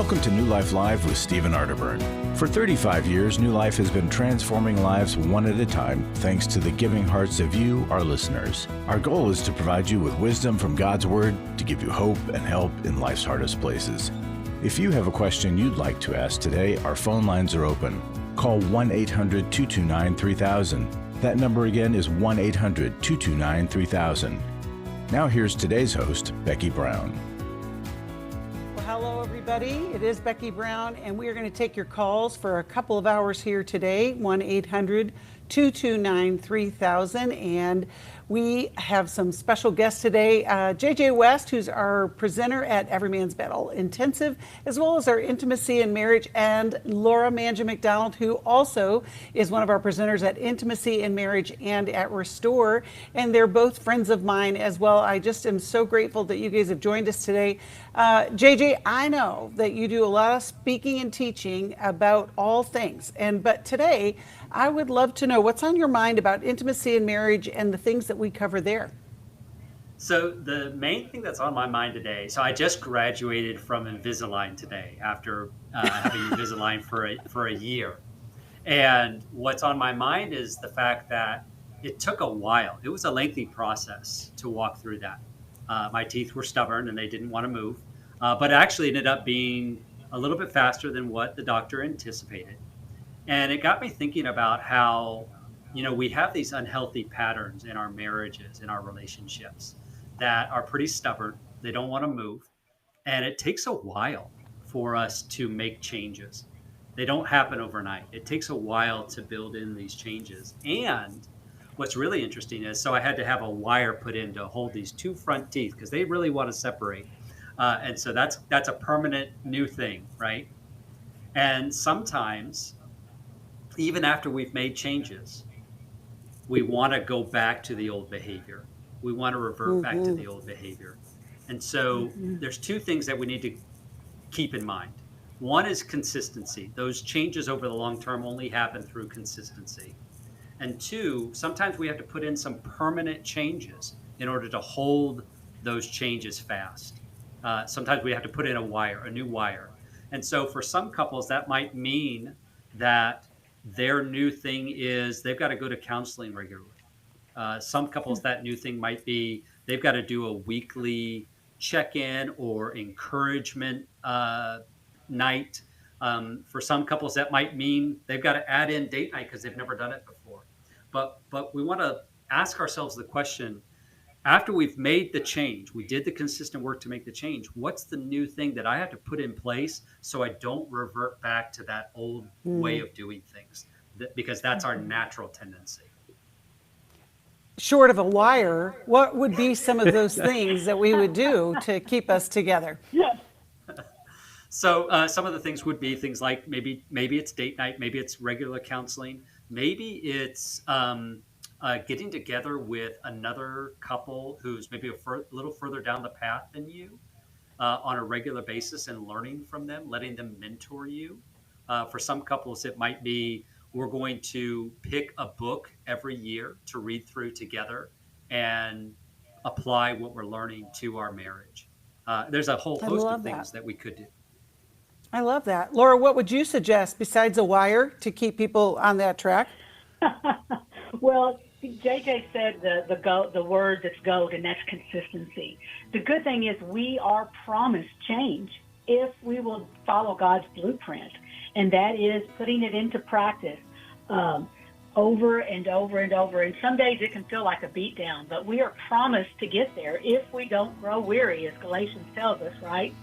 Welcome to New Life Live with Stephen Arterburn. For 35 years, New Life has been transforming lives one at a time, thanks to the giving hearts of you, our listeners. Our goal is to provide you with wisdom from God's Word to give you hope and help in life's hardest places. If you have a question you'd like to ask today, our phone lines are open. Call 1-800-229-3000. That number again is 1-800-229-3000. Now here's today's host, Becky Brown. Hello, everybody. It is Becky Brown, and we are going to take your calls for a couple of hours here today, 1-800-229-3000. And we have some special guests today, JJ West, who's our presenter at Every Man's Battle Intensive, as well as our Intimacy and Marriage, and Laura Mangin-McDonald, who also is one of our presenters at Intimacy and Marriage and at Restore. And they're both friends of mine as well. I just am so grateful that you guys have joined us today. JJ, I know that you do a lot of speaking and teaching about all things, but today I would love to know what's on your mind about intimacy and marriage and the things that we cover there. So the main thing that's on my mind today, so I just graduated from Invisalign today after having Invisalign for a year. And what's on my mind is the fact that it took a while. It was a lengthy process to walk through that. My teeth were stubborn and they didn't want to move, but it actually ended up being a little bit faster than what the doctor anticipated. And it got me thinking about how, we have these unhealthy patterns in our marriages, in our relationships that are pretty stubborn. They don't want to move. And it takes a while for us to make changes. They don't happen overnight. It takes a while to build in these changes. And what's really interesting is, so I had to have a wire put in to hold these two front teeth because they really want to separate. And so that's a permanent new thing, right? And sometimes, even after we've made changes, we want to go back to the old behavior. We want to revert back to the old behavior. And so there's two things that we need to keep in mind. One is consistency. Those changes over the long term only happen through consistency. And two, sometimes we have to put in some permanent changes in order to hold those changes fast. Sometimes we have to put in a new wire. And so for some couples, that might mean that their new thing is they've got to go to counseling regularly. Some couples, that new thing might be they've got to do a weekly check-in or encouragement night. For some couples, that might mean they've got to add in date night because they've never done it before. But we want to ask ourselves the question, after we've made the change, we did the consistent work to make the change, what's the new thing that I have to put in place so I don't revert back to that old way of doing things? Because that's our natural tendency. Short of a wire, what would be some of those things that we would do to keep us together? Yes. So some of the things would be things like maybe it's date night, maybe it's regular counseling, maybe it's getting together with another couple who's maybe a little further down the path than you on a regular basis and learning from them, letting them mentor you. For some couples, it might be we're going to pick a book every year to read through together and apply what we're learning to our marriage. There's a whole host of things that we could do. I love that. Laura, what would you suggest besides a wire to keep people on that track? Well, JJ said the word that's gold, and that's consistency. The good thing is we are promised change if we will follow God's blueprint, and that is putting it into practice over and over and over. And some days it can feel like a beat down, but we are promised to get there if we don't grow weary, as Galatians tells us, right?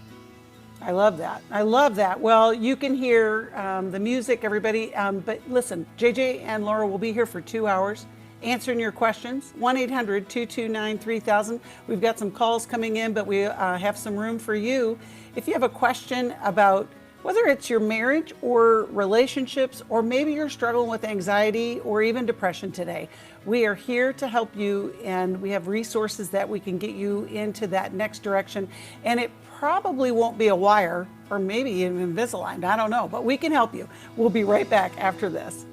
I love that. I love that. Well, you can hear the music, everybody. But listen, JJ and Laura will be here for 2 hours answering your questions. 1-800-229-3000. We've got some calls coming in, but we have some room for you. If you have a question about whether it's your marriage or relationships, or maybe you're struggling with anxiety or even depression today, we are here to help you, and we have resources that we can get you into that next direction. And it probably won't be a wire, or maybe even Invisalign, I don't know, but we can help you. We'll be right back after this.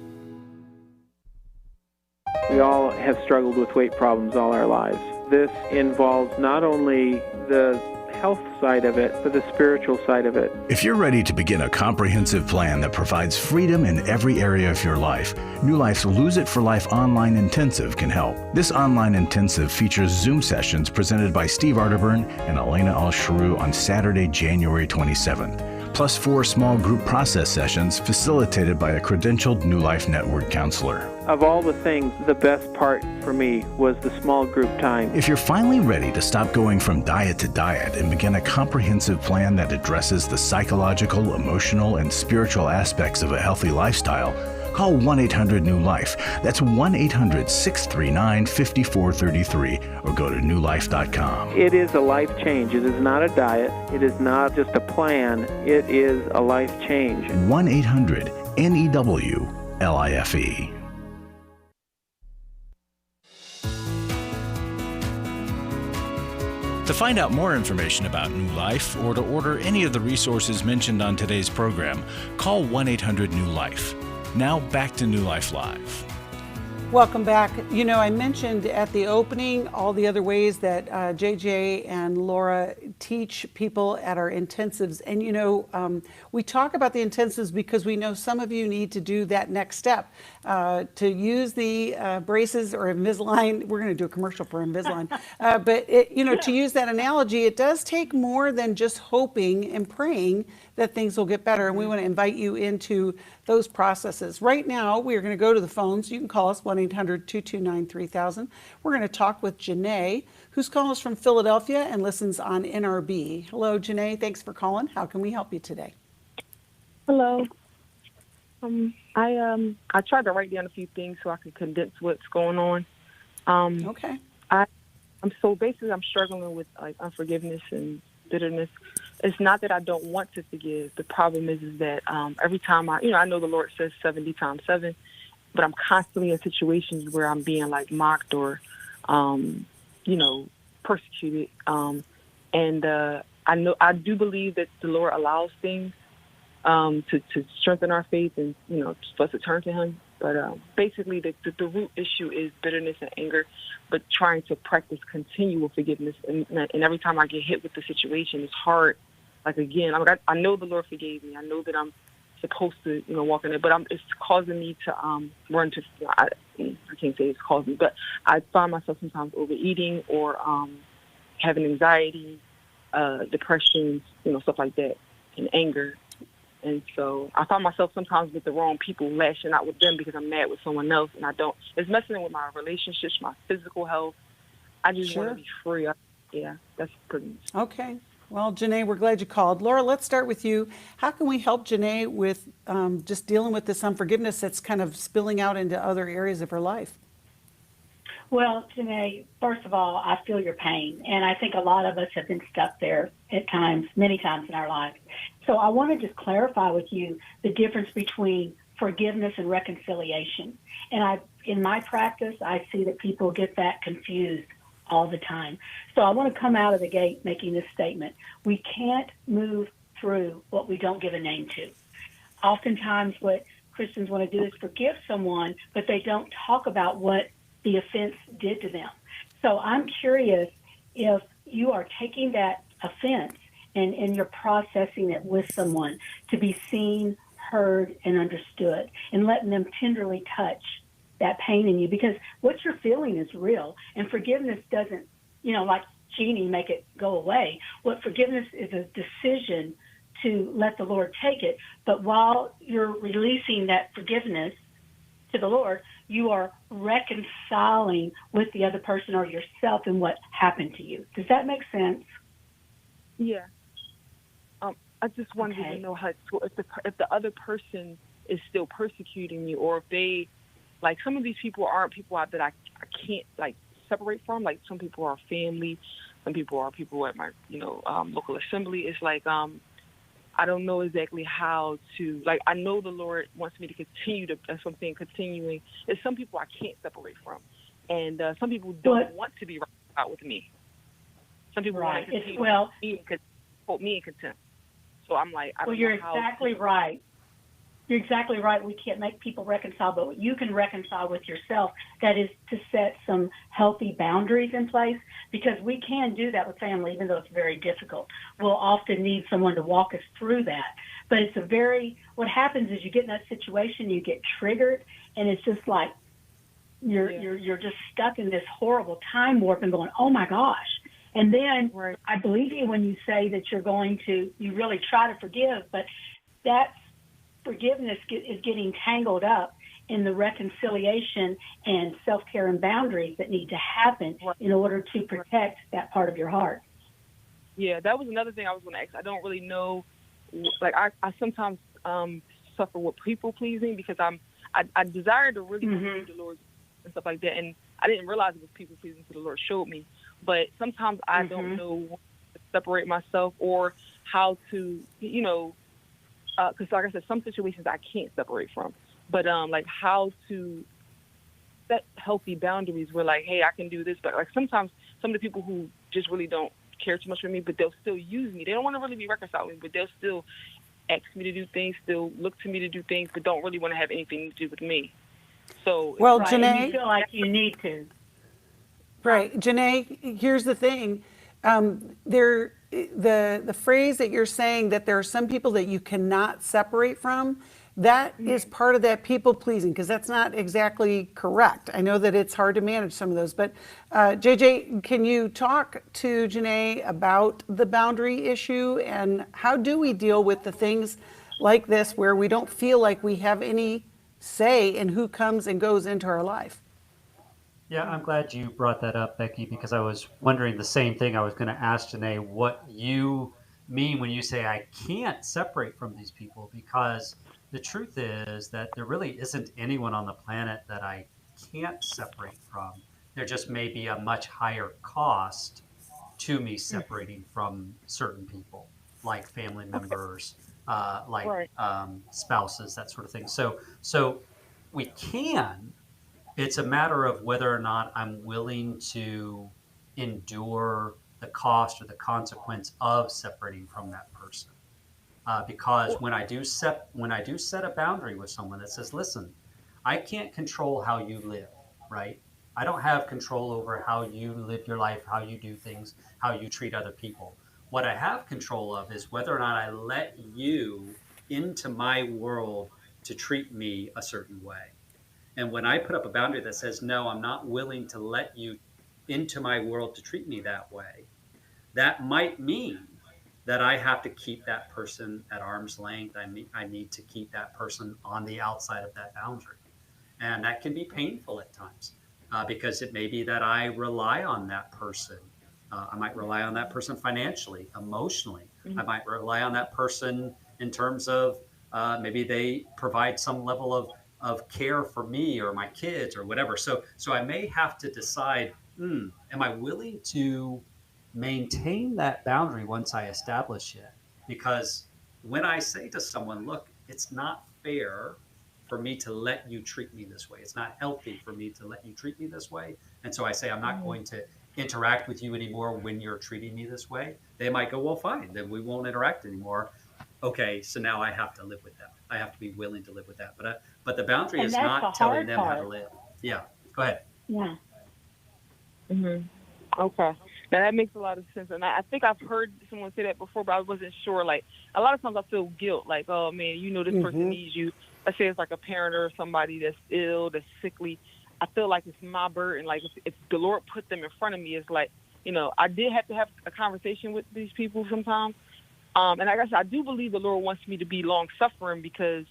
We all have struggled with weight problems all our lives. This involves not only the health side of it, but the spiritual side of it. If you're ready to begin a comprehensive plan that provides freedom in every area of your life, New Life's Lose It for Life online intensive can help. This online intensive features Zoom sessions presented by Steve Arterburn and Elena Al-Sharu on Saturday, January 27th. Plus 4 small group process sessions facilitated by a credentialed New Life Network counselor. Of all the things, the best part for me was the small group time. If you're finally ready to stop going from diet to diet and begin a comprehensive plan that addresses the psychological, emotional, and spiritual aspects of a healthy lifestyle, call 1-800-NEW-LIFE. That's 1-800-639-5433 or go to newlife.com. It is a life change. It is not a diet. It is not just a plan. It is a life change. 1-800-NEW-LIFE. To find out more information about New Life or to order any of the resources mentioned on today's program, call 1-800-NEW-LIFE. Now back to New Life Live. Welcome back. You know, I mentioned at the opening all the other ways that JJ and Laura teach people at our intensives. And, you know, we talk about the intensives because we know some of you need to do that next step. To use the braces or Invisalign, we're going to do a commercial for Invisalign. But, you know, to use that analogy, it does take more than just hoping and praying that things will get better. And we want to invite you into those processes. Right now, we are going to go to the phones. You can call us 1-800-229-3000. We're going to talk with Janae, who's calling us from Philadelphia and listens on NRB. Hello, Janae. Thanks for calling. How can we help you today? Hello. I tried to write down a few things so I could condense what's going on. Okay. I'm struggling with like unforgiveness and bitterness. It's not that I don't want to forgive. The problem is that every time I know the Lord says 70 times 7, but I'm constantly in situations where I'm being like mocked or, persecuted. And I do believe that the Lord allows things to strengthen our faith and, for us to turn to Him. But basically, the root issue is bitterness and anger, but trying to practice continual forgiveness. And every time I get hit with the situation, it's hard. Like, again, I know the Lord forgave me. I know that I'm supposed to, walk in it, but it's causing me to run to, I can't say it's causing, but I find myself sometimes overeating or having anxiety, depression, stuff like that, and anger. And so I find myself sometimes with the wrong people, lashing out with them because I'm mad with someone else, and it's messing with my relationships, my physical health. I just want to be free. That's pretty much. Okay. Well, Janae, we're glad you called. Laura, let's start with you. How can we help Janae with just dealing with this unforgiveness that's kind of spilling out into other areas of her life? Well, Janae, first of all, I feel your pain, and I think a lot of us have been stuck there at times, many times in our lives. So I want to just clarify with you the difference between forgiveness and reconciliation. And in my practice, I see that people get that confused all the time. So I want to come out of the gate making this statement. We can't move through what we don't give a name to. Oftentimes what Christians want to do is forgive someone, but they don't talk about what the offense did to them. So I'm curious if you are taking that offense and you're processing it with someone to be seen, heard, and understood, and letting them tenderly touch that pain in you, because what you're feeling is real, and forgiveness doesn't, like genie, make it go away. What forgiveness is a decision to let the Lord take it, but while you're releasing that forgiveness to the Lord, you are reconciling with the other person or yourself in what happened to you. Does that make sense? Yeah. I just wanted to know how if the other person is still persecuting you, or if they, like, some of these people aren't people that I can't like separate from. Like, some people are family, some people are people at my local assembly. It's like I don't know exactly how to, like, I know the Lord wants me to continue to, that's something continuing. There's some people I can't separate from, and some people don't want to be right out with me. Some people want to continue to hold me in contempt. So I'm like, I don't know how. Well, you're exactly right. You're exactly right. We can't make people reconcile, but you can reconcile with yourself. That is to set some healthy boundaries in place, because we can do that with family, even though it's very difficult. We'll often need someone to walk us through that. But what happens is you get in that situation, you get triggered, and it's just like you're just stuck in this horrible time warp and going, oh my gosh. And then I believe you when you say that you really try to forgive, but that's forgiveness is getting tangled up in the reconciliation and self-care and boundaries that need to happen in order to protect that part of your heart. Yeah, that was another thing I was going to ask. I don't really know, like I sometimes suffer with people pleasing because I desire to really believe the Lord and stuff like that, and I didn't realize it was people pleasing until the Lord showed me. But sometimes I don't know when to separate myself or how to, because like I said, some situations I can't separate from, but like how to set healthy boundaries where like, hey, I can do this, but like sometimes some of the people who just really don't care too much for me, but they'll still use me. They don't want to really be reconciled with me, but they'll still ask me to do things, still look to me to do things, but don't really want to have anything to do with me. So Janae, you feel like you need to. Right, Janae. Here's the thing: the phrase that you're saying that there are some people that you cannot separate from. That is part of that people pleasing, because that's not exactly correct. I know that it's hard to manage some of those, but JJ, can you talk to Janae about the boundary issue and how do we deal with the things like this where we don't feel like we have any say in who comes and goes into our life? Yeah, I'm glad you brought that up, Becky, because I was wondering the same thing. I was going to ask Janae what you mean when you say I can't separate from these people, because the truth is that there really isn't anyone on the planet that I can't separate from. There just may be a much higher cost to me separating from certain people, like family members, spouses, that sort of thing. So we can. It's a matter of whether or not I'm willing to endure the cost or the consequence of separating from that person. Because when I do set a boundary with someone that says, "Listen, I can't control how you live, right? I don't have control over how you live your life, how you do things, how you treat other people. What I have control of is whether or not I let you into my world to treat me a certain way." And when I put up a boundary that says, no, I'm not willing to let you into my world to treat me that way, that might mean that I have to keep that person at arm's length. I need to keep that person on the outside of that boundary. And that can be painful at times because it may be that I rely on that person. I might rely on that person financially, emotionally. I might rely on that person in terms of maybe they provide some level of care for me or my kids or whatever. So I may have to decide, am I willing to maintain that boundary once I establish it? Because when I say to someone, look, it's not fair for me to let you treat me this way. It's not healthy for me to let you treat me this way. And so I say, I'm not going to interact with you anymore when you're treating me this way. They might go, well, fine, then we won't interact anymore. Okay, so now I have to live with that. I have to be willing to live with that. But the boundary is not telling them how to live. Yeah, go ahead. Yeah. Okay. Now that makes a lot of sense, and I think I've heard someone say that before, but I wasn't sure. Like a lot of times, I feel guilt. Like, oh man, this person needs you. Let's say it's like a parent or somebody that's ill, that's sickly. I feel like it's my burden. Like if the Lord put them in front of me, it's like I did have to have a conversation with these people sometimes. And like I said, I do believe the Lord wants me to be long suffering because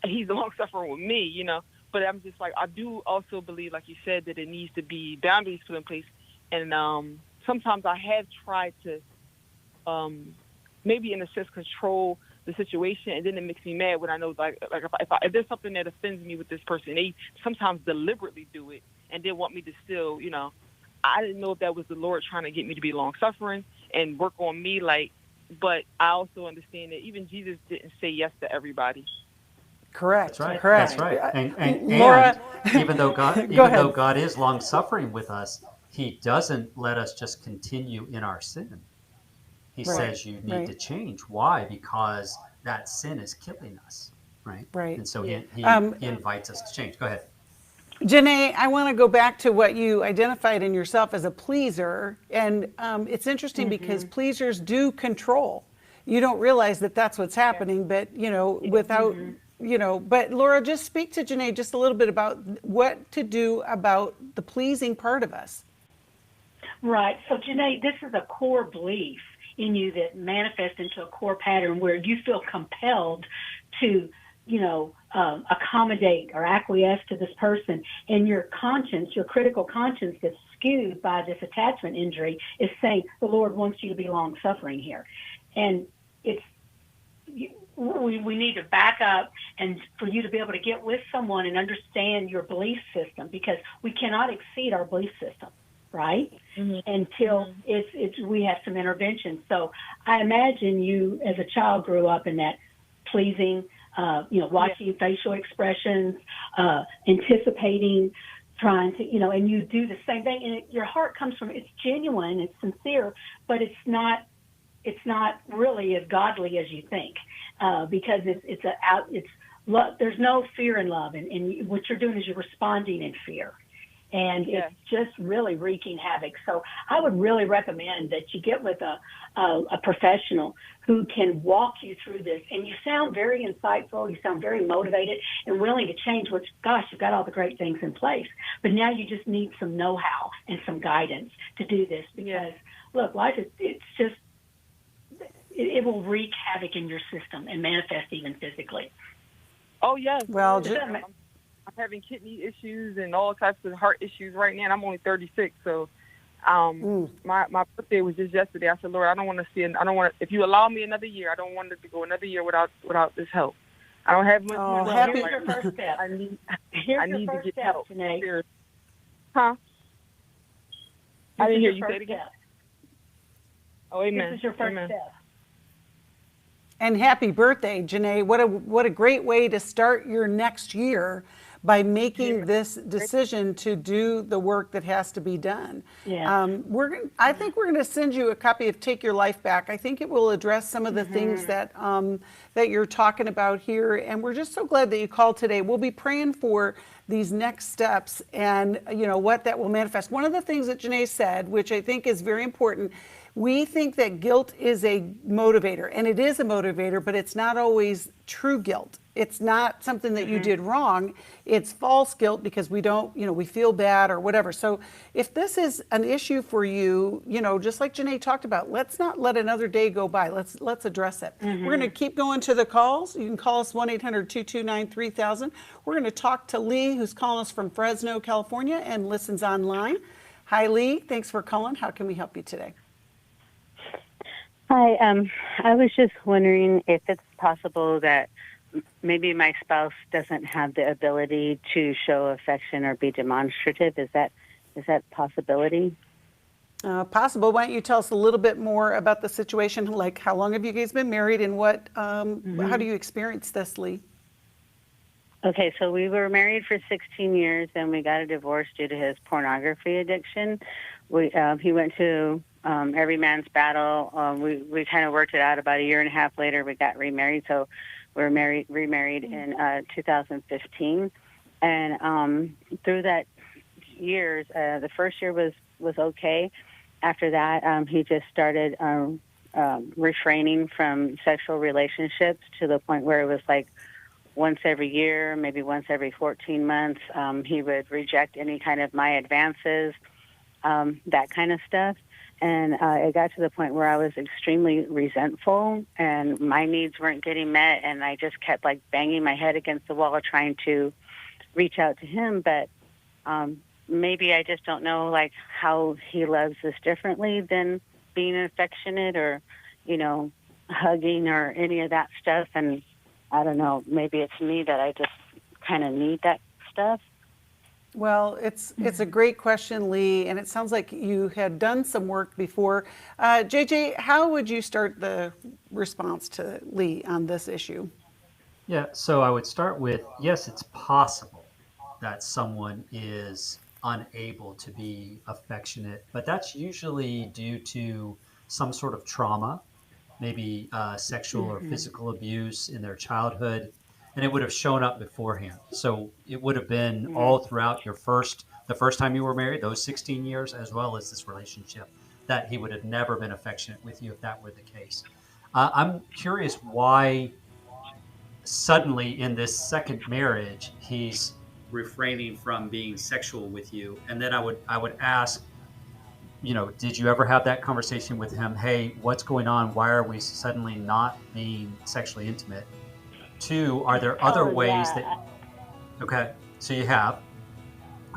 He's long suffering with me, But I'm just like, I do also believe, like you said, that it needs to be boundaries put in place. And sometimes I have tried to maybe in a sense control the situation, and then it makes me mad when I know like if there's something that offends me with this person, they sometimes deliberately do it and then want me to still, I didn't know if that was the Lord trying to get me to be long suffering and work on me, but I also understand that even Jesus didn't say yes to everybody. Correct. That's right. Correct. That's right. And Laura, even though God is long suffering with us, He doesn't let us just continue in our sin. He says you need to change. Why? Because that sin is killing us. right? Right. And so he invites us to change. Go ahead. Janae, I want to go back to what you identified in yourself as a pleaser. And it's interesting because pleasers do control. You don't realize that that's what's happening, but, without, but Laura, just speak to Janae just a little bit about what to do about the pleasing part of us. Right. So, Janae, this is a core belief in you that manifests into a core pattern where you feel compelled to, accommodate or acquiesce to this person. And your conscience, your critical conscience that's skewed by this attachment injury is saying the Lord wants you to be long-suffering here. And we need to back up and for you to be able to get with someone and understand your belief system, because we cannot exceed our belief system, right? Until we have some intervention. So I imagine you as a child grew up in that pleasing, watching facial expressions, anticipating, trying to, and you do the same thing. And your heart comes from, it's genuine, it's sincere, but it's not really as godly as you think, because there's no fear in love, and what you're doing is you're responding in fear, and it's just really wreaking havoc. So I would really recommend that you get with a professional who can walk you through this. And you sound very insightful, you sound very motivated and willing to change, which, gosh, you've got all the great things in place, but now you just need some know-how and some guidance to do this, because look, life it will wreak havoc in your system and manifest even physically. Oh, yes. Well, I'm having kidney issues and all types of heart issues right now, and I'm only 36. So my birthday was just yesterday. I said, Lord, if you allow me another year, I don't want it to go another year without this help. I don't have much money. Here's your first step. I need to get help. Janae. Huh? I didn't hear you say it again. Oh, amen. This is your first step. And happy birthday, Janae. What a great way to start your next year, by making this decision to do the work that has to be done. Yeah. I think we're going to send you a copy of Take Your Life Back. I think it will address some of the things that you're talking about here. And we're just so glad that you called today. We'll be praying for these next steps and what that will manifest. One of the things that Janae said, which I think is very important, we think that guilt is a motivator, and it is a motivator, but it's not always true guilt. It's not something that you did wrong. It's false guilt because we don't, we feel bad or whatever. So if this is an issue for you, just like Janae talked about, let's not let another day go by. Let's address it. We're going to keep going to the calls. You can call us 1-800-229-3000. We're going to talk to Lee, who's calling us from Fresno, California, and listens online. Hi, Lee. Thanks for calling. How can we help you today? Hi, I was just wondering if it's possible that maybe my spouse doesn't have the ability to show affection or be demonstrative. Is that a possibility? Possible. Why don't you tell us a little bit more about the situation? Like, how long have you guys been married, and how do you experience this, Lee? Okay, so we were married for 16 years, and we got a divorce due to his pornography addiction. He went to every man's battle. We kind of worked it out. About a year and a half later, we got remarried. So we were remarried in 2015. And through that years, the first year was okay. After that, he just started refraining from sexual relationships to the point where it was like once every year, maybe once every 14 months. He would reject any kind of my advances, that kind of stuff. And it got to the point where I was extremely resentful and my needs weren't getting met. And I just kept like banging my head against the wall trying to reach out to him. But maybe I just don't know like how he loves us differently than being affectionate or, hugging or any of that stuff. And I don't know, maybe it's me that I just kind of need that stuff. Well, it's a great question, Lee, and it sounds like you had done some work before. JJ, how would you start the response to Lee on this issue? Yeah, so I would start with, yes, it's possible that someone is unable to be affectionate, but that's usually due to some sort of trauma, maybe sexual or physical abuse in their childhood. and it would have shown up beforehand. So it would have been all throughout the first time you were married, those 16 years, as well as this relationship, that he would have never been affectionate with you if that were the case. I'm curious why suddenly in this second marriage he's refraining from being sexual with you. And then I would ask, did you ever have that conversation with him? Hey, what's going on? Why are we suddenly not being sexually intimate? Two, are there other ways okay, so you have.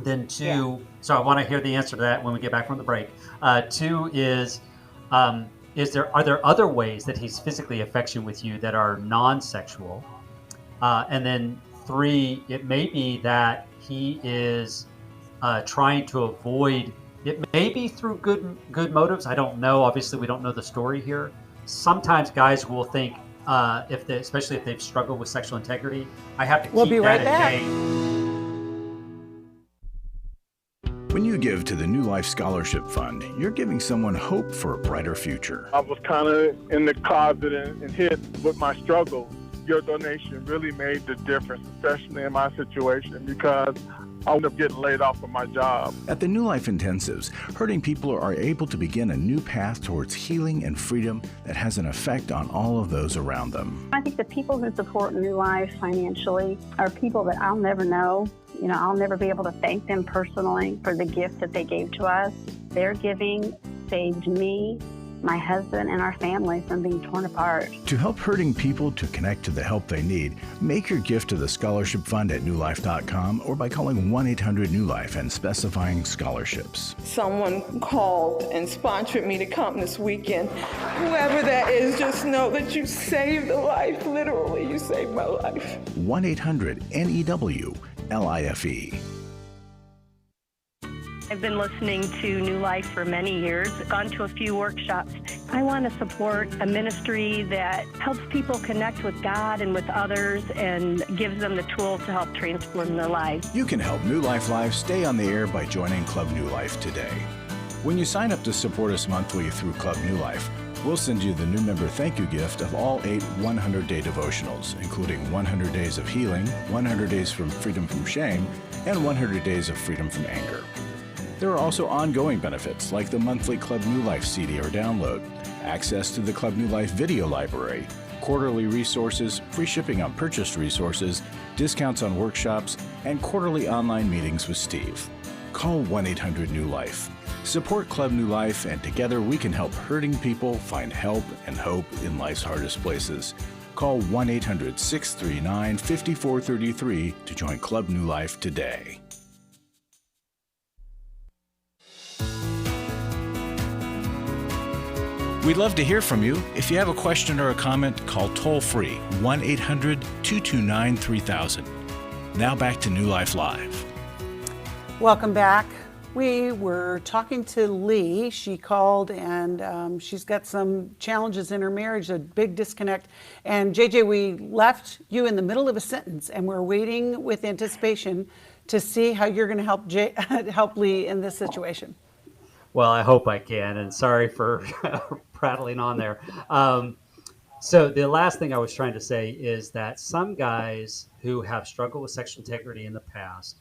Then two, so I want to hear the answer to that when we get back from the break. Two is are there other ways that he's physically affectionate with you that are non-sexual? And then three, it may be that he is trying to avoid. It may be through good motives. I don't know. Obviously, we don't know the story here. Sometimes guys will think, especially if they've struggled with sexual integrity, I have to keep that at bay. When you give to the New Life Scholarship Fund, you're giving someone hope for a brighter future. I was kind of in the closet and hit with my struggle. Your donation really made the difference, especially in my situation, because I would up getting laid off from my job. At the New Life Intensives, hurting people are able to begin a new path towards healing and freedom that has an effect on all of those around them. I think the people who support New Life financially are people that I'll never know. I'll never be able to thank them personally for the gift that they gave to us. Their giving saved me, my husband, and our family from being torn apart. To help hurting people to connect to the help they need, make your gift to the Scholarship Fund at newlife.com or by calling 1-800-NEW-LIFE and specifying scholarships. Someone called and sponsored me to come this weekend. Whoever that is, just know that you saved a life. Literally, you saved my life. 1-800-NEW-LIFE. I've been listening to New Life for many years, gone to a few workshops. I want to support a ministry that helps people connect with God and with others and gives them the tools to help transform their lives. You can help New Life Live stay on the air by joining Club New Life today. When you sign up to support us monthly through Club New Life, we'll send you the new member thank you gift of all 8 100-day devotionals, including 100 Days of Healing, 100 Days from Freedom from Shame, and 100 Days of Freedom from Anger. There are also ongoing benefits like the monthly Club New Life CD or download, access to the Club New Life video library, quarterly resources, free shipping on purchased resources, discounts on workshops, and quarterly online meetings with Steve. Call 1-800-NEW-LIFE. Support Club New Life, and together we can help hurting people find help and hope in life's hardest places. Call 1-800-639-5433 to join Club New Life today. We'd love to hear from you. If you have a question or a comment, call toll-free 1-800-229-3000. Now back to New Life Live. Welcome back. We were talking to Lee. She called and she's got some challenges in her marriage, a big disconnect. And JJ, we left you in the middle of a sentence and we're waiting with anticipation to see how you're going to help Lee in this situation. Well, I hope I can, and sorry for prattling on there. So the last thing I was trying to say is that some guys who have struggled with sexual integrity in the past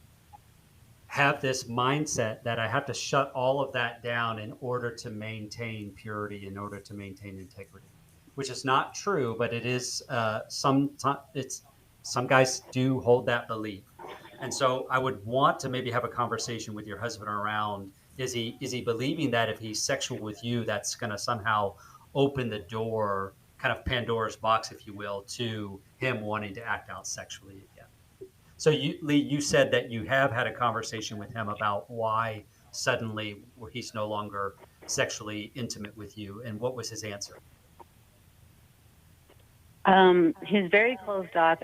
have this mindset that I have to shut all of that down in order to maintain purity, in order to maintain integrity, which is not true, but it is some guys do hold that belief. And so I would want to maybe have a conversation with your husband around, is he believing that if he's sexual with you, that's going to somehow open the door, kind of Pandora's box, if you will, to him wanting to act out sexually again? So Lee, you said that you have had a conversation with him about why suddenly he's no longer sexually intimate with you, and what was his answer? He's very closed off.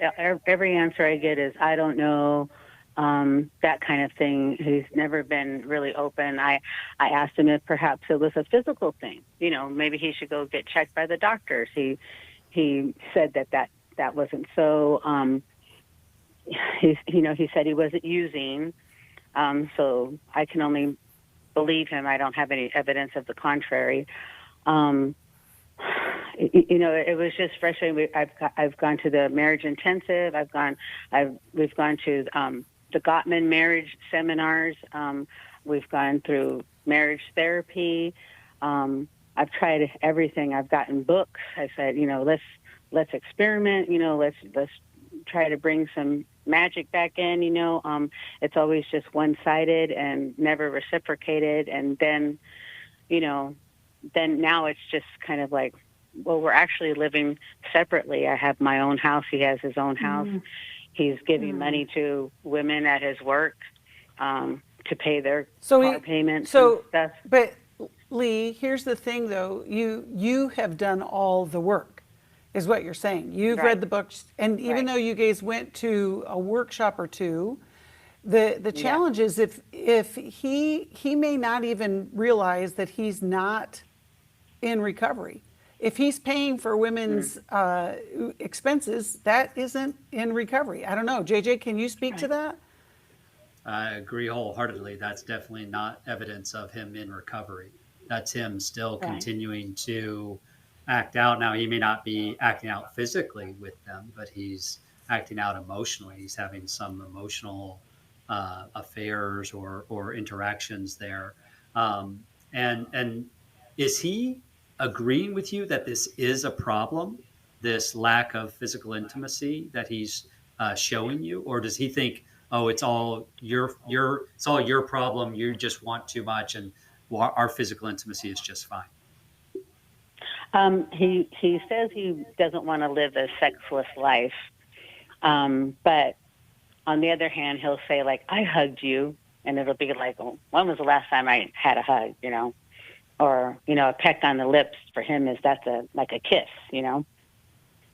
Every answer I get is, I don't know, that kind of thing. He's never been really open. I asked him if perhaps it was a physical thing. Maybe he should go get checked by the doctors. He said that wasn't so. He said he wasn't using. So I can only believe him. I don't have any evidence of the contrary. You know, it was just frustrating. I've gone to the marriage intensive. We've gone to the Gottman marriage seminars. We've gone through marriage therapy. I've tried everything. I've gotten books. I said, you know, let's experiment. You know, let's try to bring some magic back in. You know, it's always just one-sided and never reciprocated. And then, you know, then now it's just kind of like, well, we're actually living separately. I have my own house. He has his own house. He's giving money to women at his work to pay their car payments and stuff. But Lee, here's the thing, though. You have done all the work, is what you're saying. You've read the books, and even though you guys went to a workshop or two, the challenge is if he may not even realize that he's not in recovery. If he's paying for women's expenses, that isn't in recovery. I don't know. JJ, can you speak to that? I agree wholeheartedly. That's definitely not evidence of him in recovery. That's him still continuing to act out. Now, he may not be acting out physically with them, but he's acting out emotionally. He's having some emotional affairs or interactions there. And is he agreeing with you that this is a problem, this lack of physical intimacy that he's showing you, or does he think, oh, it's all your problem, you just want too much, and our physical intimacy is just fine? He says he doesn't want to live a sexless life, but on the other hand, he'll say, like, I hugged you, and it'll be like, well, when was the last time I had a hug, you know? Or, you know, a peck on the lips for him that's like a kiss, you know?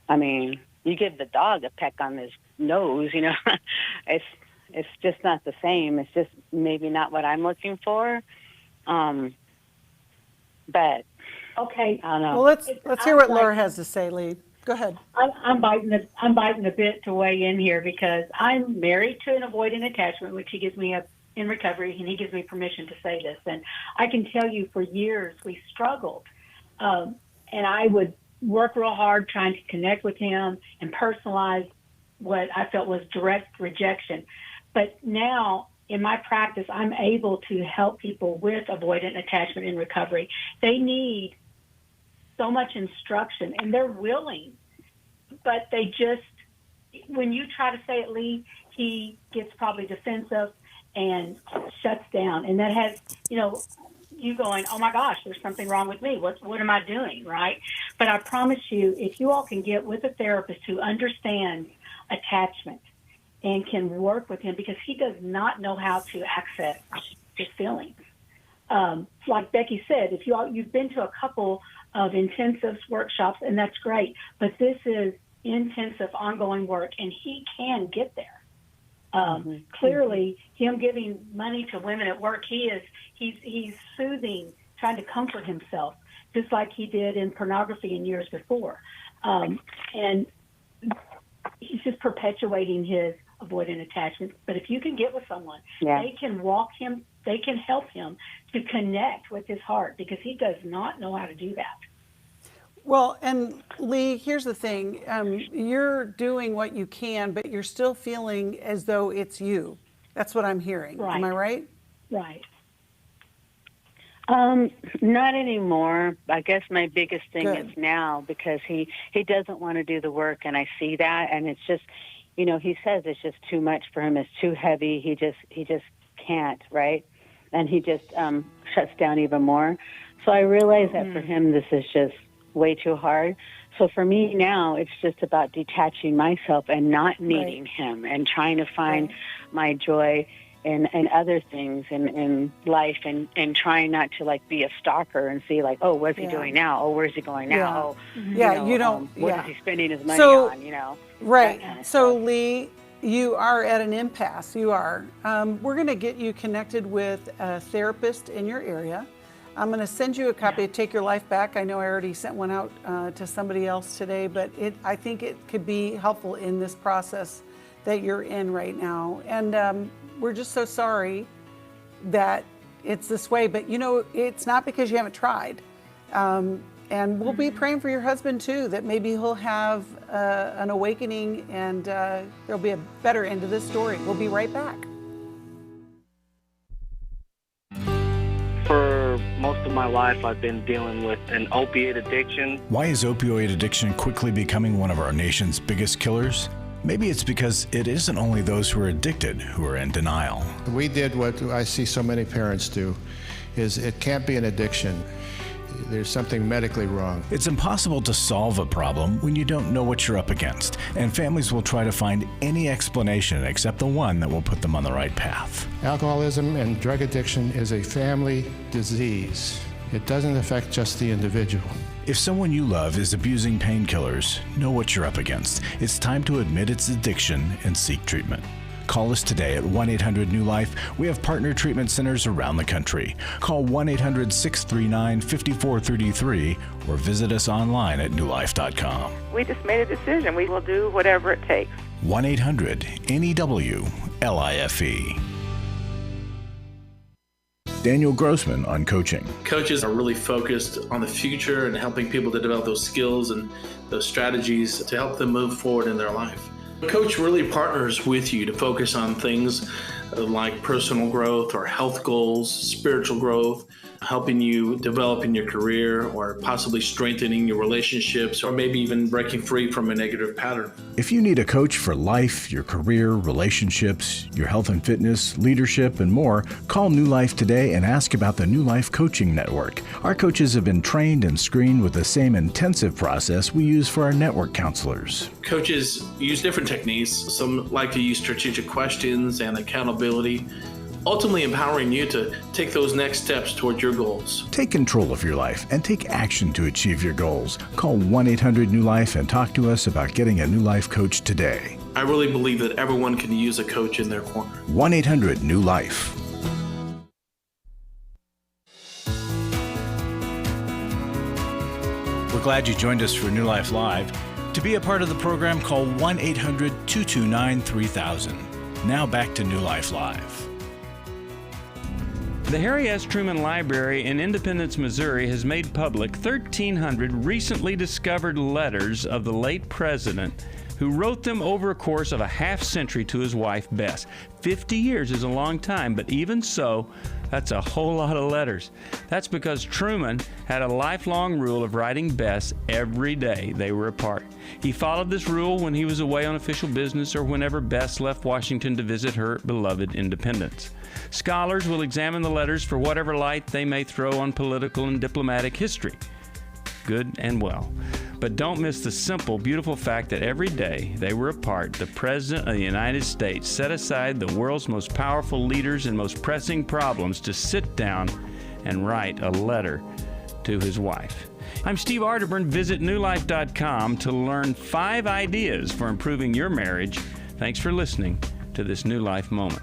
I mean, you give the dog a peck on his nose, you know? It's just not the same. It's just maybe not what I'm looking for. But okay, I don't know. Well, let's hear what Laura has to say, Lee. Go ahead. I'm biting a bit to weigh in here because I'm married to an avoidant attachment, which he gives me in recovery, and he gives me permission to say this. And I can tell you, for years we struggled, and I would work real hard trying to connect with him and personalize what I felt was direct rejection. But now, in my practice, I'm able to help people with avoidant attachment in recovery. They need so much instruction, and they're willing, but they just, when you try to say it, Lee, he gets probably defensive and shuts down. And that has, you know, you going, oh my gosh, there's something wrong with me. What am I doing, right? But I promise you, if you all can get with a therapist who understands attachment and can work with him, because he does not know how to access his feelings. Like Becky said, if you've been to a couple of intensive workshops, and that's great, but this is intensive, ongoing work, and he can get there. Clearly, him giving money to women at work, he's soothing, trying to comfort himself, just like he did in pornography in years before. And he's just perpetuating his avoidant attachment. But if you can get with someone, they can they can help him to connect with his heart, because he does not know how to do that. Well, and Lee, here's the thing. You're doing what you can, but you're still feeling as though it's you. That's what I'm hearing. Right. Am I right? Right. Not anymore. I guess my biggest thing is now, because he doesn't want to do the work, and I see that, and it's just, you know, he says it's just too much for him. It's too heavy. He just can't, right? And he just shuts down even more. So I realize that for him, this is just way too hard. So for me now, it's just about detaching myself and not needing him, and trying to find my joy in other things in life, and trying not to like be a stalker and see like, oh, what's he doing now? Oh, where's he going now? Yeah. Oh, you don't. What is he spending his money on? You know. Right. Kind of So stuff. Lee, you are at an impasse. You are. We're going to get you connected with a therapist in your area. I'm going to send you a copy of Take Your Life Back. I know I already sent one out to somebody else today, but I think it could be helpful in this process that you're in right now. And we're just so sorry that it's this way, but you know, it's not because you haven't tried. And we'll be praying for your husband too, that maybe he'll have an awakening and there'll be a better end to this story. We'll be right back. For most of my life, I've been dealing with an opiate addiction. Why is opioid addiction quickly becoming one of our nation's biggest killers? Maybe it's because it isn't only those who are addicted who are in denial. We did what I see so many parents do, is it can't be an addiction. There's something medically wrong. It's impossible to solve a problem when you don't know what you're up against, and families will try to find any explanation except the one that will put them on the right path. Alcoholism and drug addiction is a family disease. It doesn't affect just the individual. If someone you love is abusing painkillers, know what you're up against. It's time to admit its addiction and seek treatment. Call us today at 1-800-NEW-LIFE. We have partner treatment centers around the country. Call 1-800-639-5433 or visit us online at newlife.com. We just made a decision. We will do whatever it takes. 1-800-NEW-LIFE. Daniel Grossman on coaching. Coaches are really focused on the future and helping people to develop those skills and those strategies to help them move forward in their life. A coach really partners with you to focus on things like personal growth or health goals, spiritual growth, helping you develop in your career or possibly strengthening your relationships or maybe even breaking free from a negative pattern. If you need a coach for life, your career, relationships, your health and fitness, leadership, and more, call New Life today and ask about the New Life Coaching Network. Our coaches have been trained and screened with the same intensive process we use for our network counselors. Coaches use different techniques. Some like to use strategic questions and accountability, ultimately empowering you to take those next steps towards your goals. Take control of your life and take action to achieve your goals. Call 1-800-NEW-LIFE and talk to us about getting a New Life coach today. I really believe that everyone can use a coach in their corner. 1-800-NEW-LIFE. We're glad you joined us for New Life Live. To be a part of the program, call 1-800-229-3000. Now back to New Life Live. The Harry S. Truman Library in Independence, Missouri has made public 1,300 recently discovered letters of the late president, who wrote them over a course of a half-century to his wife, Bess. 50 years is a long time, but even so, that's a whole lot of letters. That's because Truman had a lifelong rule of writing Bess every day they were apart. He followed this rule when he was away on official business or whenever Bess left Washington to visit her beloved Independence. Scholars will examine the letters for whatever light they may throw on political and diplomatic history. Good and well. But don't miss the simple, beautiful fact that every day they were apart, the President of the United States set aside the world's most powerful leaders and most pressing problems to sit down and write a letter to his wife. I'm Steve Arterburn. Visit newlife.com to learn 5 ideas for improving your marriage. Thanks for listening to this New Life moment.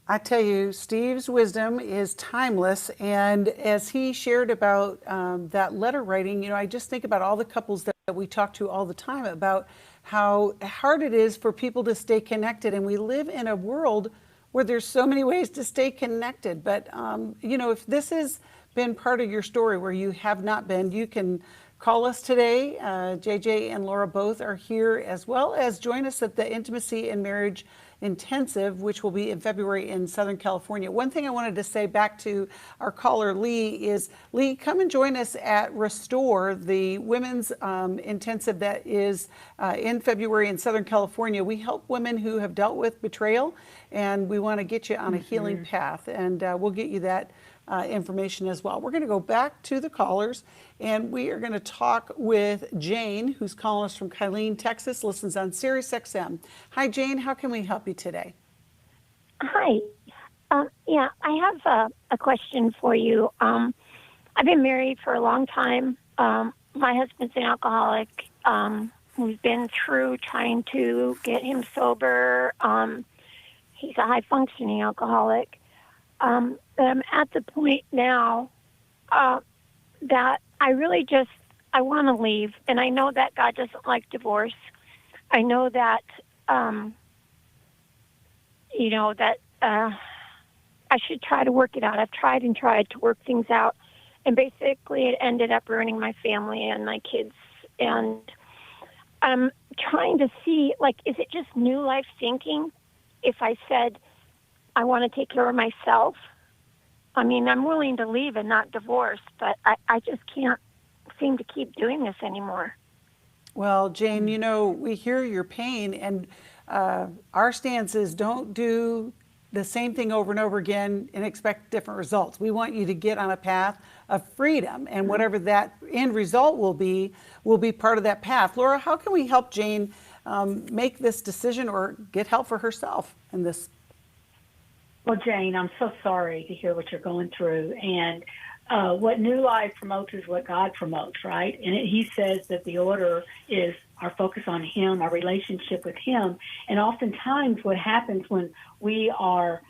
I tell you, Steve's wisdom is timeless. And as he shared about that letter writing, I just think about all the couples that we talk to all the time about how hard it is for people to stay connected. And we live in a world where there's so many ways to stay connected. But, if this has been part of your story where you have not been, you can call us today. JJ and Laura both are here, as well as join us at the Intimacy and Marriage Intensive, which will be in February in Southern California. One thing I wanted to say back to our caller, Lee, is, Lee, come and join us at Restore, the women's intensive that is in February in Southern California. We help women who have dealt with betrayal, and we want to get you on a healing path, and we'll get you that information as well. We're going to go back to the callers, and we are going to talk with Jane, who's calling us from Kylene, Texas, listens on Sirius XM. Hi, Jane. How can we help you today? Hi. I have a question for you. I've been married for a long time. My husband's an alcoholic. We've been through trying to get him sober. He's a high-functioning alcoholic. But I'm at the point now that I really I want to leave. And I know that God doesn't like divorce. I know that, I should try to work it out. I've tried and tried to work things out. And basically it ended up ruining my family and my kids. And I'm trying to see, like, is it just new life thinking? If I said, I want to take care of myself, I mean, I'm willing to leave and not divorce, but I just can't seem to keep doing this anymore. Well, Jane, you know, we hear your pain, and our stance is don't do the same thing over and over again and expect different results. We want you to get on a path of freedom, and whatever that end result will be part of that path. Laura, how can we help Jane make this decision or get help for herself in this? Well, Jane, I'm so sorry to hear what you're going through. And what New Life promotes is what God promotes, right? And He says that the order is our focus on Him, our relationship with Him. And oftentimes what happens when we are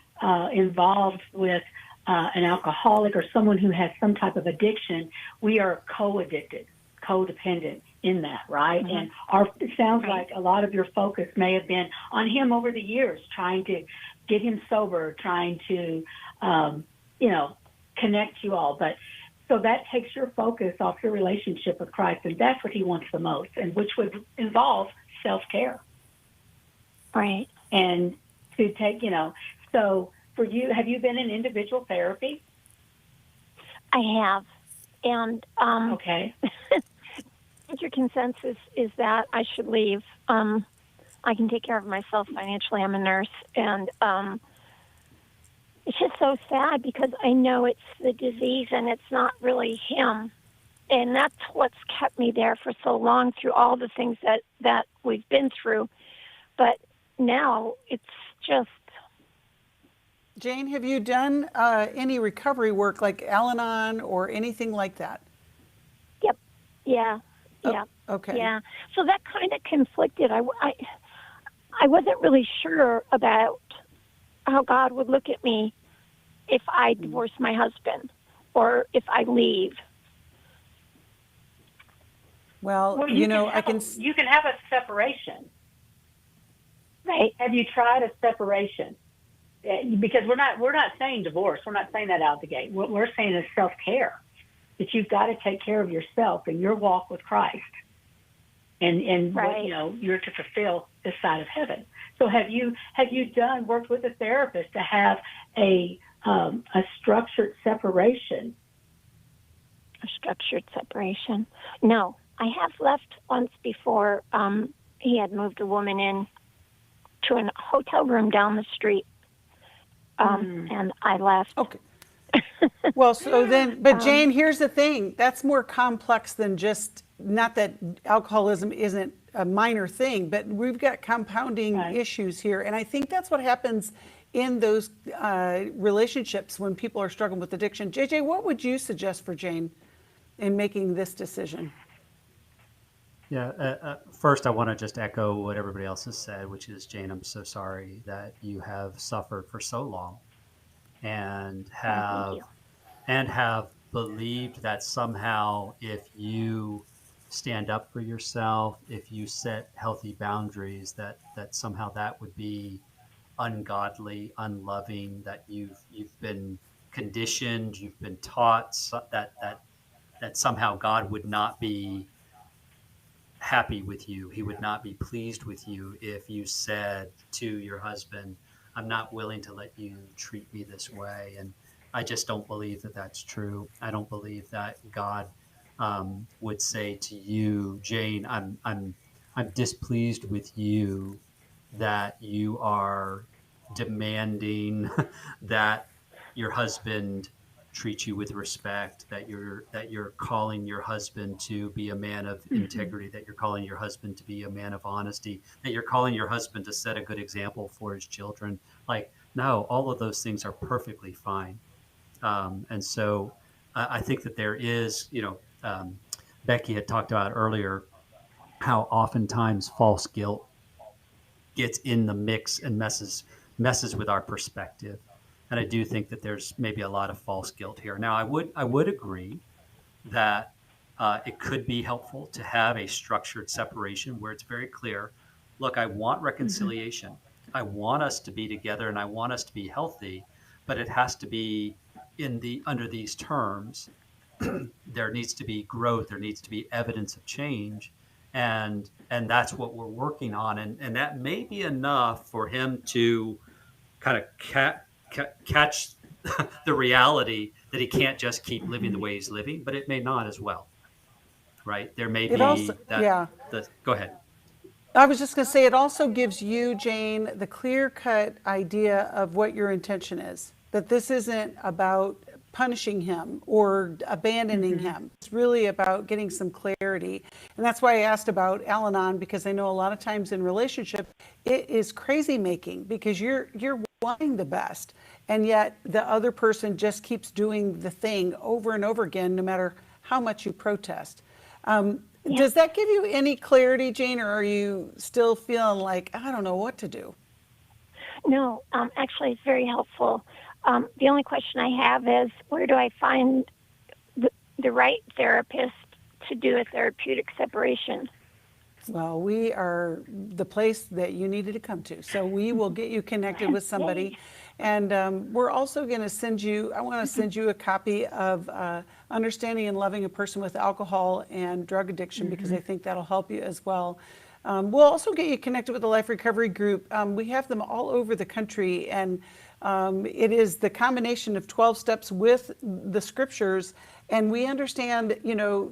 involved with an alcoholic or someone who has some type of addiction, we are co-addicted, codependent in that, right? And it sounds like a lot of your focus may have been on him over the years, trying to get him sober, trying to, connect you all. But so that takes your focus off your relationship with Christ, and that's what He wants the most, and which would involve self-care. Right. And to take, so for you, have you been in individual therapy? I have. And okay. Your consensus is that I should leave. I can take care of myself financially. I'm a nurse, and it's just so sad because I know it's the disease and it's not really him. And that's what's kept me there for so long through all the things that we've been through. But now it's just... Jane, have you done any recovery work like Al-Anon or anything like that? Yep. Yeah. Oh, yeah. Okay. Yeah. So that kind of conflicted. I wasn't really sure about how God would look at me if I divorce my husband or if I leave. Well, you can have a separation. Right. Have you tried a separation? Because we're not saying divorce. We're not saying that out the gate. What we're saying is self-care. That you've got to take care of yourself in your walk with Christ, and right. You're to fulfill this side of heaven. So have you worked with a therapist to have a structured separation? A structured separation? No, I have left once before. He had moved a woman in to a hotel room down the street, and I left. Okay. Well, so then, but Jane, here's the thing. That's more complex than just, not that alcoholism isn't a minor thing, but we've got compounding issues here. And I think that's what happens in those relationships when people are struggling with addiction. JJ, what would you suggest for Jane in making this decision? Yeah, first I want to just echo what everybody else has said, which is, Jane, I'm so sorry that you have suffered for so long and have believed that somehow if you stand up for yourself, if you set healthy boundaries, that somehow that would be ungodly, unloving, that you've been conditioned, you've been taught that somehow God would not be happy with you. He would not be pleased with you if you said to your husband, I'm not willing to let you treat me this way. And I just don't believe that that's true. I don't believe that God would say to you, Jane, I'm displeased with you that you are demanding that your husband treat you with respect, that you're calling your husband to be a man of integrity, that you're calling your husband to be a man of honesty, that you're calling your husband to set a good example for his children. Like, no, all of those things are perfectly fine. And so I think that there is, Becky had talked about earlier how oftentimes false guilt gets in the mix and messes with our perspective. And I do think that there's maybe a lot of false guilt here. Now, I would agree that it could be helpful to have a structured separation where it's very clear, look, I want reconciliation. I want us to be together and I want us to be healthy, but it has to be under these terms. there needs to be growth, there needs to be evidence of change, and that's what we're working on, and that may be enough for him to kind of catch the reality that he can't just keep living the way he's living, but it may not as well, right? There may be also, that. Go ahead. I was just going to say, it also gives you, Jane, the clear-cut idea of what your intention is, that this isn't about punishing him or abandoning him. It's really about getting some clarity. And that's why I asked about Al-Anon, because I know a lot of times in relationship, it is crazy making, because you're wanting the best, and yet the other person just keeps doing the thing over and over again, no matter how much you protest. Does that give you any clarity, Jane, or are you still feeling like, I don't know what to do? No, actually, it's very helpful. The only question I have is, where do I find the right therapist to do a therapeutic separation? Well, we are the place that you needed to come to. So we will get you connected with somebody. And we're also going to send you, I want to send you a copy of Understanding and Loving a Person with Alcohol and Drug Addiction, because I think that'll help you as well. We'll also get you connected with the Life Recovery Group. We have them all over the country, and it is the combination of 12 steps with the scriptures. And we understand,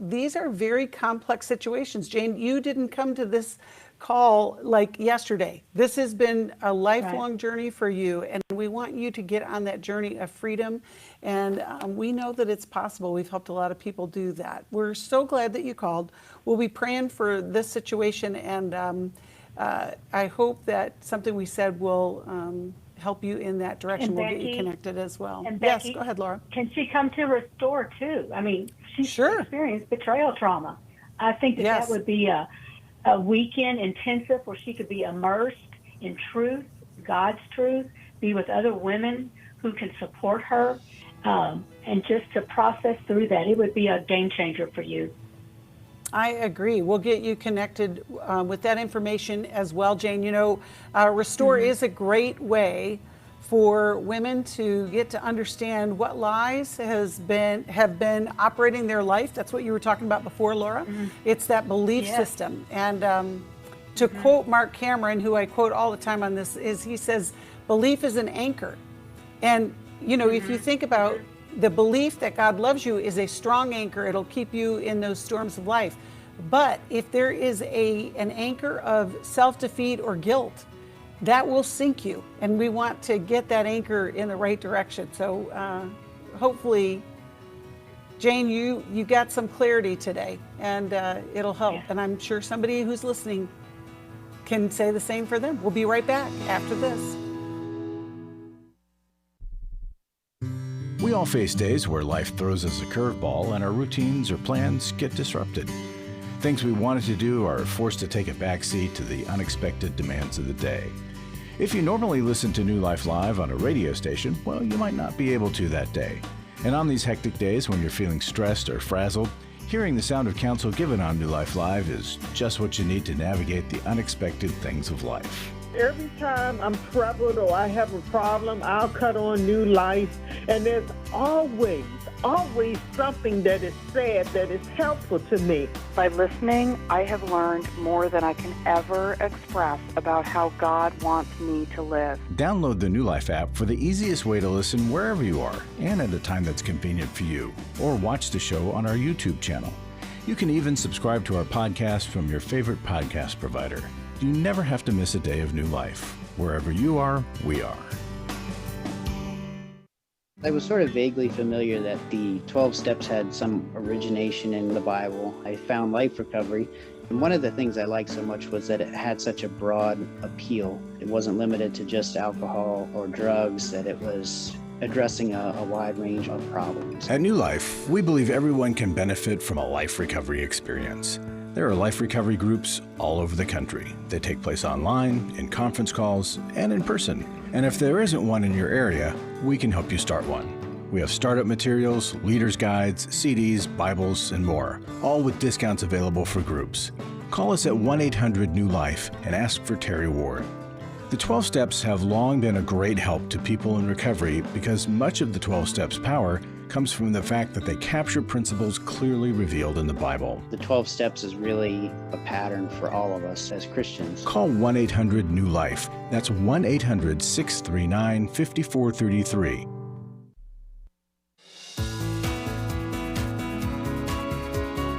these are very complex situations. Jane, you didn't come to this call like yesterday. This has been a lifelong journey for you, and we want you to get on that journey of freedom. And we know that it's possible. We've helped a lot of people do that. We're so glad that you called. We'll be praying for this situation, and I hope that something we said will help you in that direction. We'll get you connected as well. And yes, Becky, go ahead, Laura. Can she come to Restore too? I mean, she's experienced betrayal trauma. I think that would be a weekend intensive where she could be immersed in truth, God's truth, be with other women who can support her, and just to process through that. It would be a game changer for you. I agree. We'll get you connected with that information as well, Jane. Restore is a great way for women to get to understand what lies have been operating their life. That's what you were talking about before, Laura. It's that belief system. And to quote Mark Cameron, who I quote all the time on this, is he says, belief is an anchor. And, if you think about the belief that God loves you is a strong anchor. It'll keep you in those storms of life. But if there is an anchor of self-defeat or guilt, that will sink you. And we want to get that anchor in the right direction. So hopefully, Jane, you got some clarity today, and it'll help. And I'm sure somebody who's listening can say the same for them. We'll be right back after this. We all face days where life throws us a curveball and our routines or plans get disrupted. Things we wanted to do are forced to take a backseat to the unexpected demands of the day. If you normally listen to New Life Live on a radio station, well, you might not be able to that day. And on these hectic days when you're feeling stressed or frazzled, hearing the sound of counsel given on New Life Live is just what you need to navigate the unexpected things of life. Every time I'm troubled or I have a problem, I'll cut on New Life, and there's always something that is said that is helpful to me. By listening, I have learned more than I can ever express about how God wants me to live. Download the New Life app for the easiest way to listen wherever you are and at a time that's convenient for you, or watch the show on our YouTube channel. You can even subscribe to our podcast from your favorite podcast provider. You never have to miss a day of New Life. Wherever you are, we are. I was sort of vaguely familiar that the 12 steps had some origination in the Bible. I found Life Recovery, and one of the things I liked so much was that it had such a broad appeal. It wasn't limited to just alcohol or drugs, that it was addressing a wide range of problems. At New Life, we believe everyone can benefit from a life recovery experience. There are life recovery groups all over the country. They take place online, in conference calls, and in person. And if there isn't one in your area, we can help you start one. We have startup materials, leaders' guides, CDs, Bibles, and more, all with discounts available for groups. Call us at 1-800-NEW-LIFE and ask for Terry Ward. The 12 steps have long been a great help to people in recovery because much of the 12 steps power comes from the fact that they capture principles clearly revealed in the Bible. The 12 steps is really a pattern for all of us as Christians. Call 1-800-NEW-LIFE. That's 1-800-639-5433.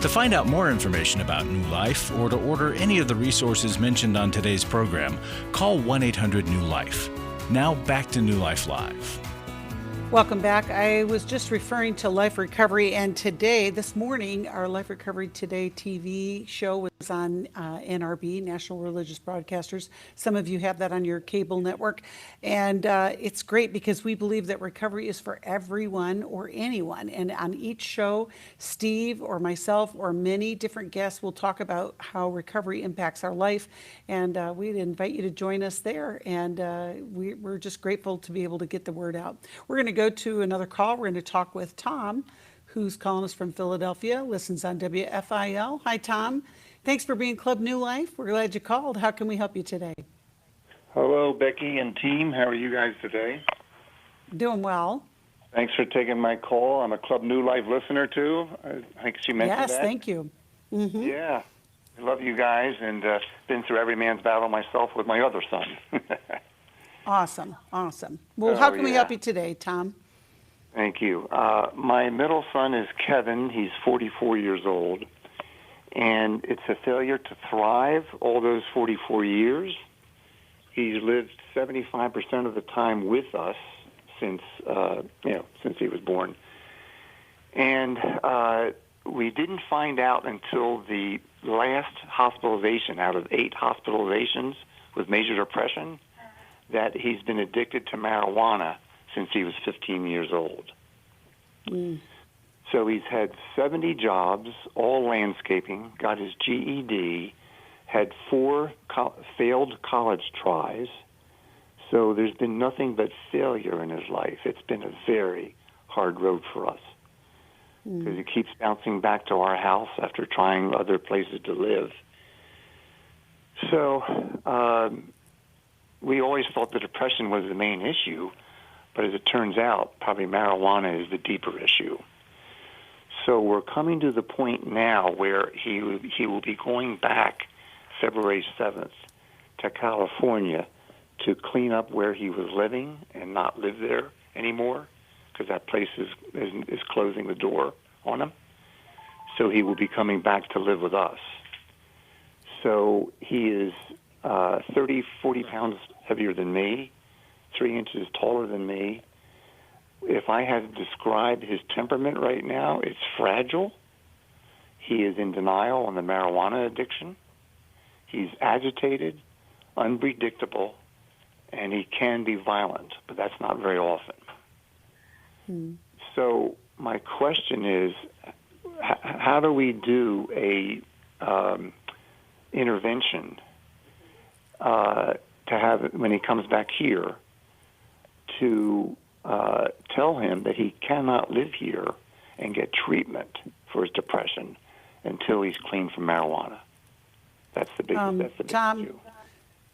To find out more information about New Life or to order any of the resources mentioned on today's program, call 1-800-NEW-LIFE. Now back to New Life Live. Welcome back. I was just referring to Life Recovery, and this morning, our Life Recovery Today TV show was on NRB, National Religious Broadcasters. Some of you have that on your cable network, and it's great because we believe that recovery is for everyone or anyone. And on each show, Steve or myself or many different guests will talk about how recovery impacts our life, and we'd invite you to join us there. And we're just grateful to be able to get the word out. We're going to go to another call. We're going to talk with Tom, who's calling us from Philadelphia, listens on WFIL. Hi, Tom. Thanks for being Club New Life. We're glad you called. How can we help you today? Hello, Becky and team. How are you guys today? Doing well. Thanks for taking my call. I'm a Club New Life listener, too. I think she mentioned that. Yes, thank you. Mm-hmm. Yeah. I love you guys, and been through every man's battle myself with my other son. Awesome. Well, how can we help you today, Tom? Thank you. My middle son is Kevin. He's 44 years old, and it's a failure to thrive all those 44 years. He's lived 75% of the time with us since he was born. And we didn't find out until the last hospitalization out of 8 hospitalizations with major depression that he's been addicted to marijuana since he was 15 years old. So he's had 70 jobs, all landscaping, got his GED, had 4 failed college tries. So there's been nothing but failure in his life. It's been a very hard road for us because he keeps bouncing back to our house after trying other places to live. So we always thought the depression was the main issue, but as it turns out, probably marijuana is the deeper issue. So we're coming to the point now where he will be going back February 7th to California to clean up where he was living and not live there anymore because that place is closing the door on him. So he will be coming back to live with us. So he is 30, 40 pounds heavier than me, 3 inches taller than me. If I had to describe his temperament right now, it's fragile. He is in denial on the marijuana addiction. He's agitated, unpredictable, and he can be violent, but that's not very often. So my question is, how do we do a intervention to have, when he comes back here, to tell him that he cannot live here and get treatment for his depression until he's clean from marijuana? That's the big Tom, issue.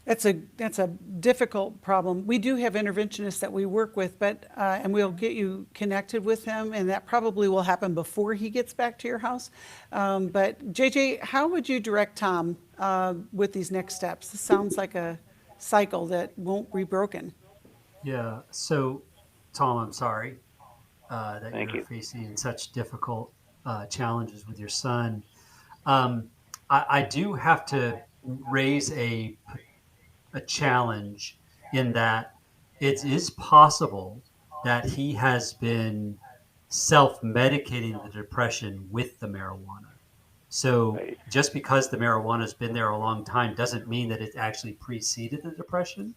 That's a difficult problem. We do have interventionists that we work with, but and we'll get you connected with him, and that probably will happen before he gets back to your house. But JJ, how would you direct Tom with these next steps? This sounds like a cycle that won't be broken. Yeah. So, Tom, I'm sorry that Thank you're you. facing such difficult challenges with your son. I do have to raise a challenge in that it is possible that he has been self-medicating the depression with the marijuana. So just because the marijuana has been there a long time doesn't mean that it actually preceded the depression.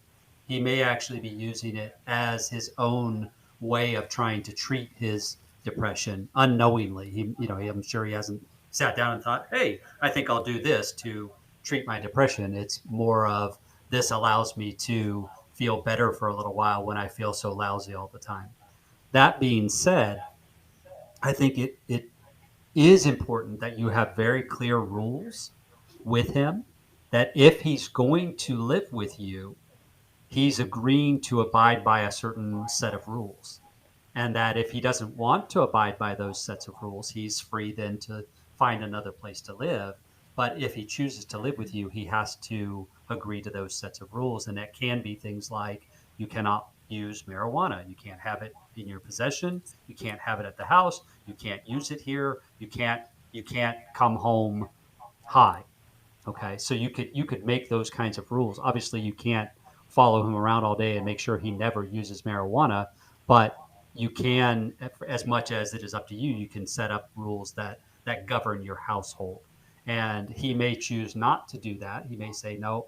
He may actually be using it as his own way of trying to treat his depression unknowingly. I'm sure he hasn't sat down and thought, hey, I think I'll do this to treat my depression. It's more of, this allows me to feel better for a little while when I feel so lousy all the time. That being said, I think it is important that you have very clear rules with him, that if he's going to live with you, he's agreeing to abide by a certain set of rules. and that if he doesn't want to abide by those sets of rules, he's free then to find another place to live. But if he chooses to live with you, he has to agree to those sets of rules. And that can be things like you cannot use marijuana. You can't have it in your possession. You can't have it at the house. You can't use it here. You can't come home high. Okay. So you could make those kinds of rules. Obviously you can't follow him around all day and make sure he never uses marijuana, but you can, as much as it is up to you, you can set up rules that govern your household. And he may choose not to do that. He may say, no,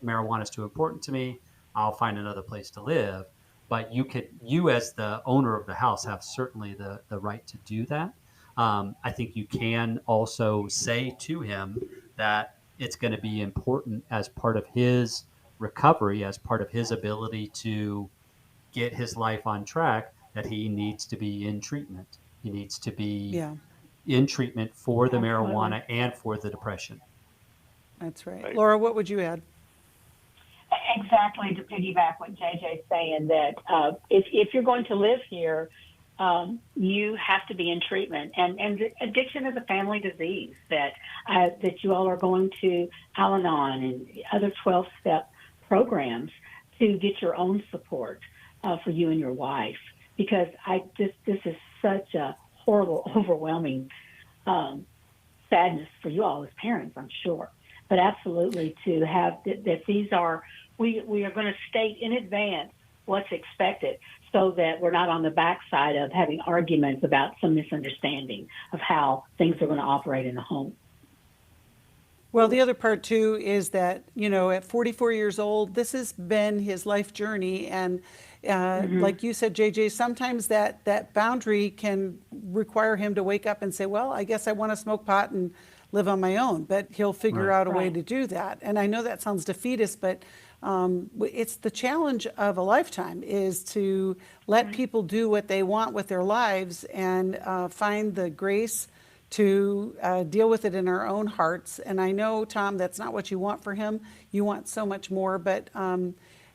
marijuana is too important to me. I'll find another place to live. But you as the owner of the house have certainly the right to do that. I think you can also say to him that it's going to be important as part of his recovery, as part of his ability to get his life on track, that he needs to be in treatment. He needs to be in treatment for the marijuana and for the depression. That's right. Laura, what would you add? Exactly, to piggyback what JJ's saying, that if you're going to live here, you have to be in treatment. And addiction is a family disease that you all are going to Al-Anon and other 12-step programs to get your own support for you and your wife. Because this is such a horrible, overwhelming sadness for you all as parents, I'm sure. But absolutely to have that these are, we are going to state in advance what's expected so that we're not on the backside of having arguments about some misunderstanding of how things are going to operate in the home. Well, the other part too is that, at 44 years old, this has been his life journey. And like you said, JJ, sometimes that boundary can require him to wake up and say, well, I guess I want to smoke pot and live on my own, but he'll figure out a way to do that. And I know that sounds defeatist, but it's the challenge of a lifetime is to let people do what they want with their lives and find the grace to deal with it in our own hearts. And I know, Tom, that's not what you want for him. You want so much more, but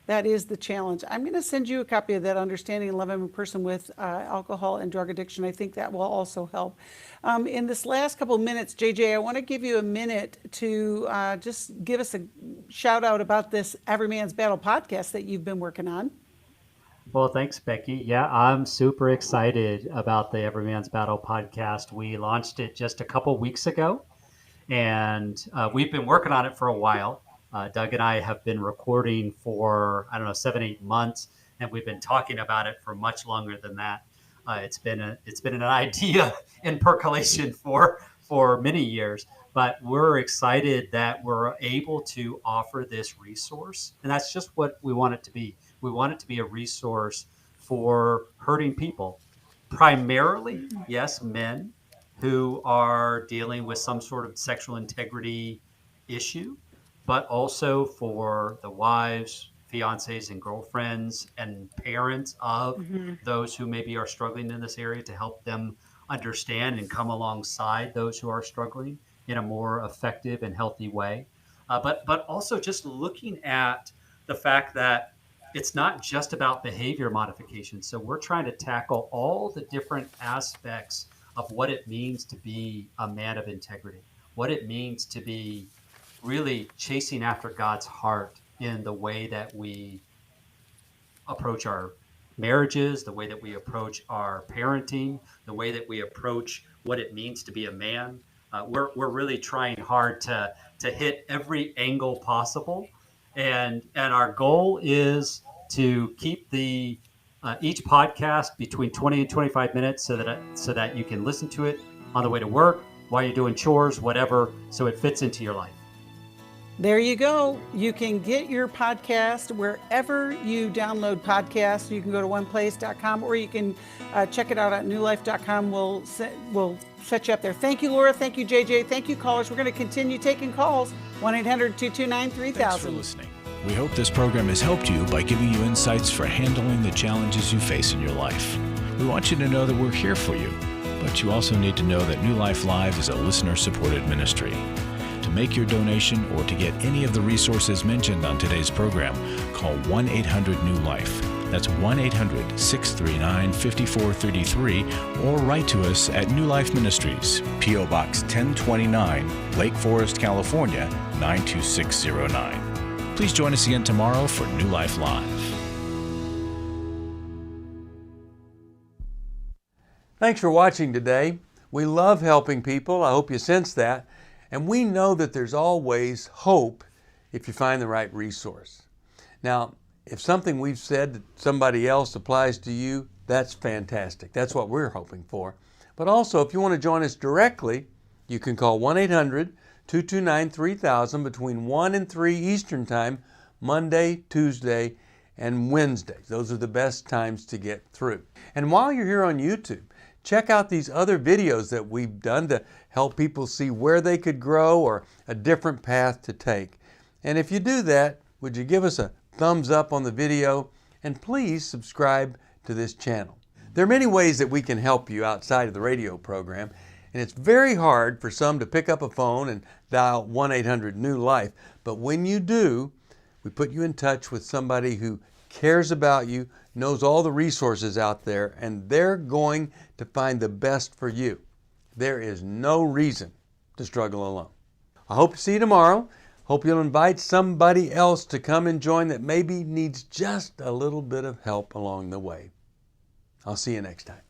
that is the challenge. I'm going to send you a copy of that Understanding and Loving a Person with Alcohol and Drug Addiction. I think that will also help. In this last couple of minutes, JJ, I want to give you a minute to just give us a shout out about this Every Man's Battle podcast that you've been working on. Well, thanks, Becky. Yeah, I'm super excited about the Every Man's Battle podcast. We launched it just a couple weeks ago, and we've been working on it for a while. Doug and I have been recording for, 7-8 months, and we've been talking about it for much longer than that. It's been an idea in percolation for many years, but we're excited that we're able to offer this resource, and that's just what we want it to be. We want it to be a resource for hurting people, primarily, yes, men who are dealing with some sort of sexual integrity issue, but also for the wives, fiancés, and girlfriends and parents of those who maybe are struggling in this area, to help them understand and come alongside those who are struggling in a more effective and healthy way. But also just looking at the fact that it's not just about behavior modification. So we're trying to tackle all the different aspects of what it means to be a man of integrity, what it means to be really chasing after God's heart in the way that we approach our marriages, the way that we approach our parenting, the way that we approach what it means to be a man. We're really trying hard to hit every angle possible. And our goal is to keep each podcast between 20 and 25 minutes so that you can listen to it on the way to work, while you're doing chores, whatever, so it fits into your life. There you go. You can get your podcast wherever you download podcasts. You can go to oneplace.com, or you can check it out at newlife.com. We'll set you up there. Thank you, Laura. Thank you, JJ. Thank you, callers. We're going to continue taking calls. 1-800-229-3000. Thanks for listening. We hope this program has helped you by giving you insights for handling the challenges you face in your life. We want you to know that we're here for you, but you also need to know that New Life Live is a listener-supported ministry. To make your donation or to get any of the resources mentioned on today's program, call 1-800-NEW-LIFE. That's 1-800-639-5433, or write to us at New Life Ministries, P.O. Box 1029, Lake Forest, California, 92609. Please join us again tomorrow for New Life Live. Thanks for watching today. We love helping people. I hope you sense that. And we know that there's always hope if you find the right resource. Now, if something we've said to somebody else applies to you, that's fantastic. That's what we're hoping for. But also, if you want to join us directly, you can call 1-800-229-3000 between 1 and 3 Eastern Time, Monday, Tuesday, and Wednesday. Those are the best times to get through. And while you're here on YouTube, check out these other videos that we've done to help people see where they could grow or a different path to take. And if you do that, would you give us a thumbs up on the video, and please subscribe to this channel. There are many ways that we can help you outside of the radio program, and it's very hard for some to pick up a phone and dial 1-800-NEW-LIFE, but when you do, we put you in touch with somebody who cares about you, knows all the resources out there, and they're going to find the best for you. There is no reason to struggle alone. I hope to see you tomorrow. Hope you'll invite somebody else to come and join that maybe needs just a little bit of help along the way. I'll see you next time.